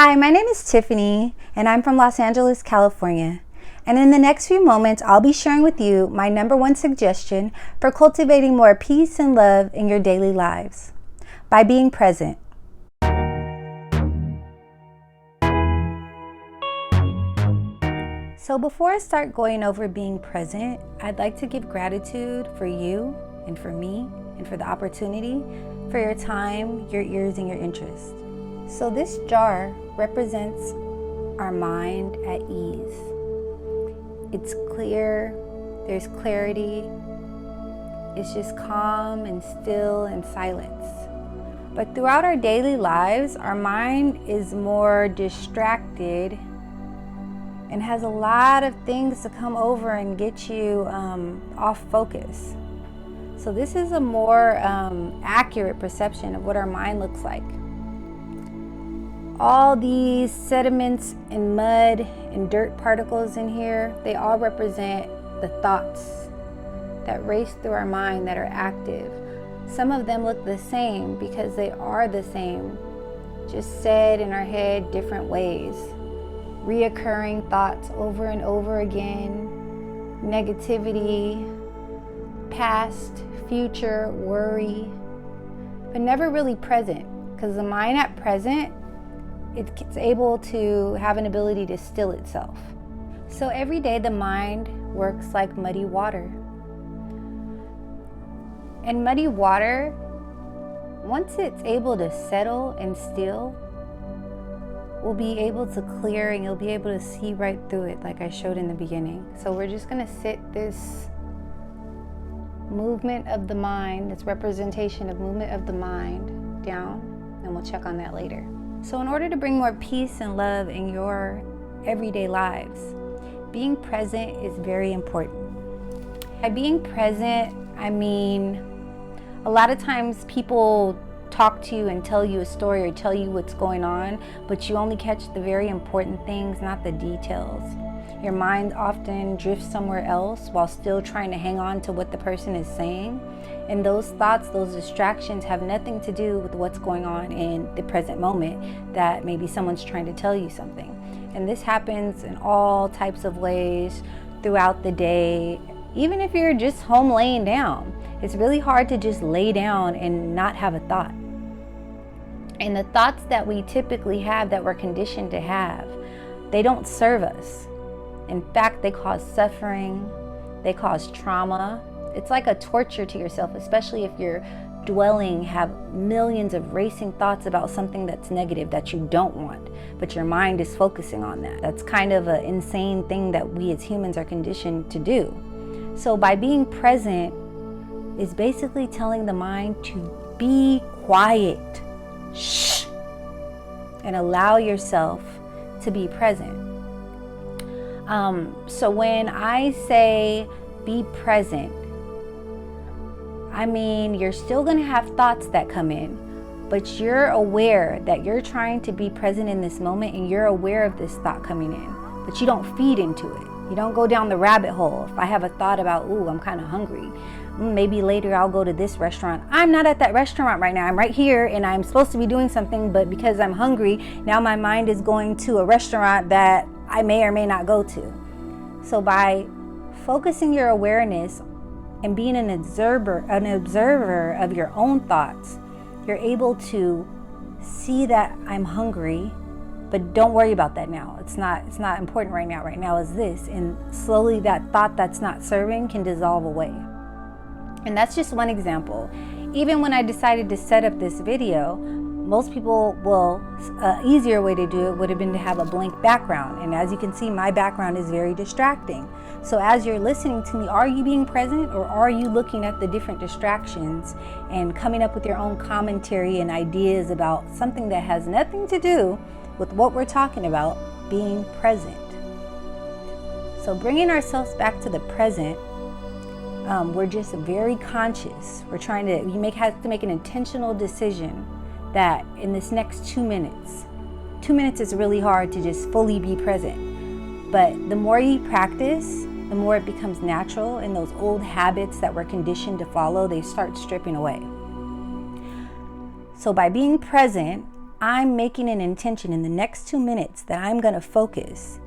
Hi, my name is Tiffany, and I'm from Los Angeles, California. And in the next few moments, I'll be sharing with you my #1 suggestion for cultivating more peace and love in your daily lives by being present. So before I start going over being present, I'd like to give gratitude for you and for me and for the opportunity, for your time, your ears, and your interest. So this jar represents our mind at ease. It's clear, there's clarity, it's just calm and still and silence. But throughout our daily lives, our mind is more distracted and has a lot of things to come over and get you off focus. So this is a more accurate perception of what our mind looks like. All these sediments and mud and dirt particles in here, they all represent the thoughts that race through our mind that are active. Some of them look the same because they are the same, just said in our head different ways. Reoccurring thoughts over and over again, negativity, past, future, worry, but never really present, because the mind at present, it's able to have an ability to still itself. So every day the mind works like muddy water. And muddy water, once it's able to settle and still, will be able to clear and you'll be able to see right through it like I showed in the beginning. So we're just gonna sit this movement of the mind, this representation of movement of the mind down, and we'll check on that later. So in order to bring more peace and love in your everyday lives, being present is very important. By being present, I mean, a lot of times people talk to you and tell you a story or tell you what's going on, but you only catch the very important things, not the details. Your mind often drifts somewhere else while still trying to hang on to what the person is saying. And those thoughts, those distractions have nothing to do with what's going on in the present moment, that maybe someone's trying to tell you something. And this happens in all types of ways throughout the day. Even if you're just home laying down, it's really hard to just lay down and not have a thought. And the thoughts that we typically have, that we're conditioned to have, they don't serve us. In fact, they cause suffering, they cause trauma. It's like a torture to yourself, especially if you're have millions of racing thoughts about something that's negative that you don't want, but your mind is focusing on that. That's kind of an insane thing that we as humans are conditioned to do. So by being present is basically telling the mind to be quiet. Shh, and allow yourself to be present. So when I say be present, I mean you're still going to have thoughts that come in, but you're aware that you're trying to be present in this moment, and you're aware of this thought coming in, but you don't feed into it. You don't go down the rabbit hole. If I have a thought about, ooh, I'm kind of hungry, maybe later I'll go to this restaurant. I'm not at that restaurant right now. I'm right here and I'm supposed to be doing something, but because I'm hungry, now my mind is going to a restaurant that I may or may not go to. So by focusing your awareness and being an observer of your own thoughts, you're able to see that I'm hungry, but don't worry about that now. It's not important right now. Right now is this. And slowly that thought that's not serving can dissolve away. And that's just one example. Even when I decided to set up this video, most people easier way to do it would have been to have a blank background. And as you can see, my background is very distracting. So as you're listening to me, are you being present, or are you looking at the different distractions and coming up with your own commentary and ideas about something that has nothing to do with what we're talking about, being present? So bringing ourselves back to the present, we're just very conscious. We're trying to, have to make an intentional decision that in this next 2 minutes, 2 minutes is really hard to just fully be present. But the more you practice, the more it becomes natural, and those old habits that we're conditioned to follow, they start stripping away. So by being present, I'm making an intention in the next 2 minutes that I'm going to focus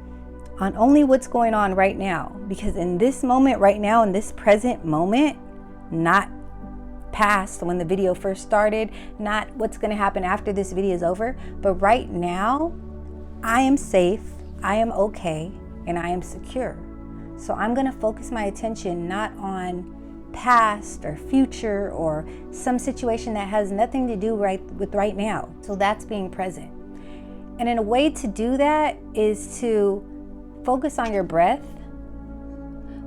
on only what's going on right now. Because in this moment right now, in this present moment, not past when the video first started, not what's going to happen after this video is over, but right now, I am safe, I am okay, and I am secure. So I'm going to focus my attention not on past or future or some situation that has nothing to do with right now. So that's being present. And in a way to do that is to focus on your breath,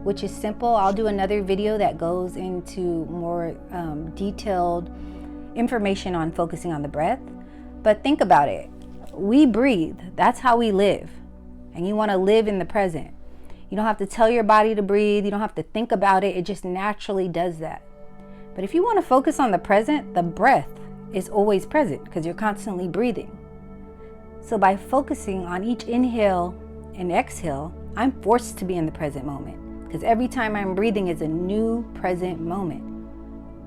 which is simple. I'll do another video that goes into more detailed information on focusing on the breath. But think about it. We breathe. That's how we live. And you want to live in the present. You don't have to tell your body to breathe. You don't have to think about it. It just naturally does that. But if you want to focus on the present, the breath is always present because you're constantly breathing. So by focusing on each inhale and exhale, I'm forced to be in the present moment because every time I'm breathing is a new present moment.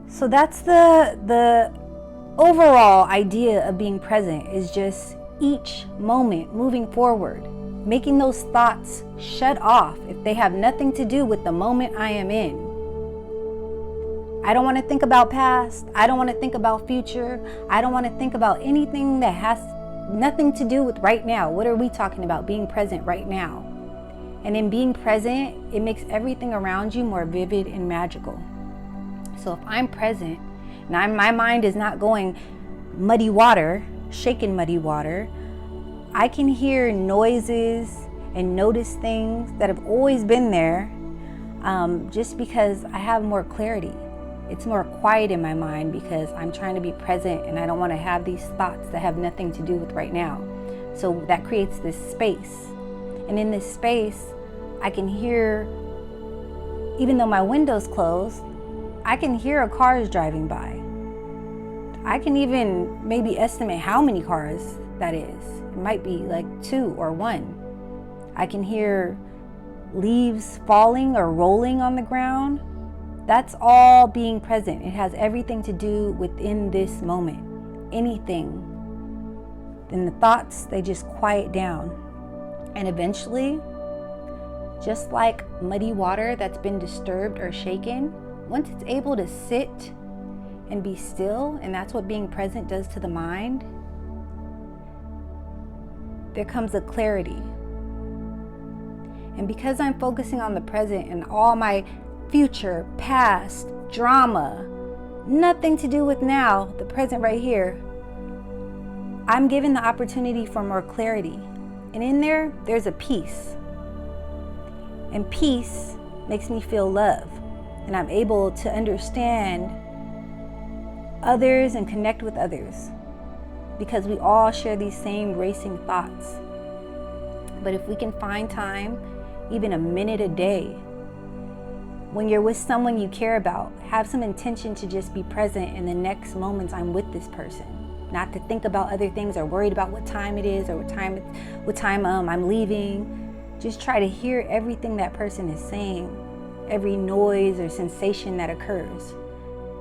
So that's the overall idea of being present, is just each moment moving forward, making those thoughts shut off if they have nothing to do with the moment I am in. I don't want to think about past. I don't want to think about future. I don't want to think about anything that has nothing to do with right now. What are we talking about? Being present right now. And in being present, it makes everything around you more vivid and magical. So if I'm present, and my mind is not going muddy water, shaking muddy water, I can hear noises and notice things that have always been there, just because I have more clarity. It's more quiet in my mind because I'm trying to be present and I don't want to have these thoughts that have nothing to do with right now. So that creates this space. And in this space, I can hear, even though my window's closed, I can hear a car is driving by. I can even maybe estimate how many cars that is. It might be like 2 or 1. I can hear leaves falling or rolling on the ground. That's all being present. It has everything to do within this moment. Anything. Then the thoughts, they just quiet down. And eventually, just like muddy water that's been disturbed or shaken, once it's able to sit and be still, and that's what being present does to the mind, there comes a clarity. And because I'm focusing on the present and all my future, past, drama, nothing to do with now, the present right here, I'm given the opportunity for more clarity. And in there, there's a peace. And peace makes me feel love. And I'm able to understand others and connect with others, because we all share these same racing thoughts. But if we can find time, even a minute a day, when you're with someone you care about, have some intention to just be present in the next moments I'm with this person. Not to think about other things or worried about what time it is or what time I'm leaving. Just try to hear everything that person is saying, every noise or sensation that occurs,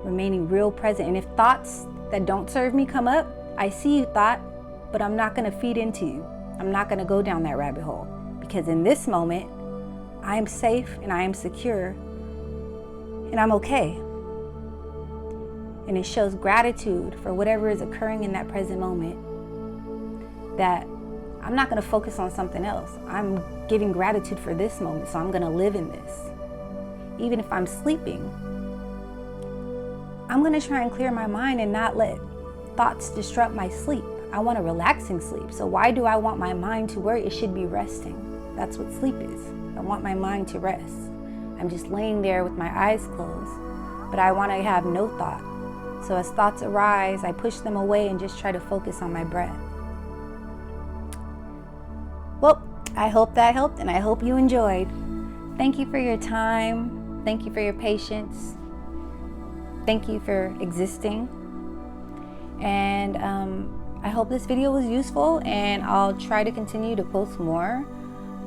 remaining real present. And if thoughts that don't serve me come up, I see you, thought, but I'm not going to feed into you. I'm not going to go down that rabbit hole, because in this moment, I am safe and I am secure and I'm okay. And it shows gratitude for whatever is occurring in that present moment, that I'm not going to focus on something else. I'm giving gratitude for this moment, so I'm going to live in this. Even if I'm sleeping, I'm going to try and clear my mind and not let thoughts disrupt my sleep. I want a relaxing sleep. So why do I want my mind to worry? It should be resting. That's what sleep is. I want my mind to rest. I'm just laying there with my eyes closed, but I want to have no thought. So as thoughts arise, I push them away and just try to focus on my breath. Well, I hope that helped, and I hope you enjoyed. Thank you for your time. Thank you for your patience. Thank you for existing. And I hope this video was useful, and I'll try to continue to post more.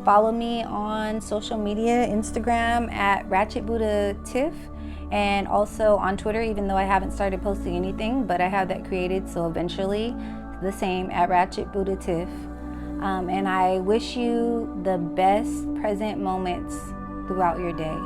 Follow me on social media, Instagram at Ratchet Buddha Tiff, and also on Twitter, even though I haven't started posting anything, but I have that created, so eventually the same at Ratchet Buddha Tiff. And I wish you the best present moments throughout your day.